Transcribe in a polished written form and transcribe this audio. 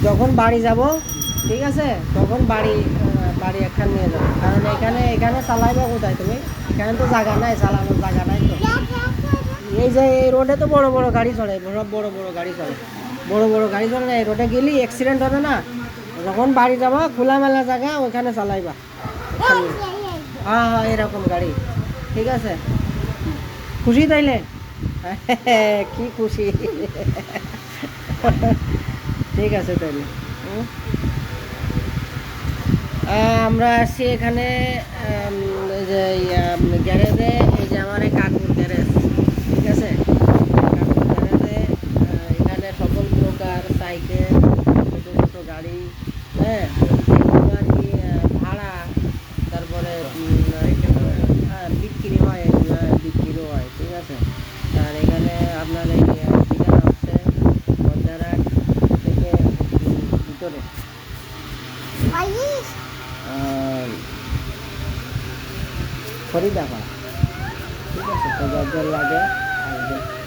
যখন বাড়ি যাব ঠিক আছে তখন বাড়ি একখান নিয়ে যাবো, কারণ এখানে চালাইবা কোথায় তুমি? এখানে তো জায়গা নাই, চালানোর জায়গা নাই তো। এই যে এই রোডে তো বড় বড় গাড়ি চলে, সব বড় বড় গাড়ি চলে, বড় বড় গাড়ি চলে না, এই রোডে গেলে অ্যাক্সিডেন্ট হবে না। যখন বাড়ি যাবা খোলামেলা জায়গা ওইখানে চালাইবা। হ্যাঁ হ্যাঁ এরকম গাড়ি, ঠিক আছে। খুশি তাইলে? কি খুশি। ঠিক আছে তাইলে। আমরা আসছি এখানে এই যে গ্যারেজে, এই যে আমার এই কাকুর গ্যারেজ, ঠিক আছে। কাকুর গ্যারেজে এখানে সকল প্রকার সাইকেল, ছোটো ছোটো গাড়ি, হ্যাঁ এগুলো আর কি ভাড়া, তারপরে বিক্রি হয়, এগুলো বিক্রিও হয়, ঠিক আছে। আর এখানে আপনার এই ঠিকানা হচ্ছে বঞ্জারহাট থেকে ভিতরে ফরিদাবাদ, ঠিক আছে। তো যার লাগে আসবেন।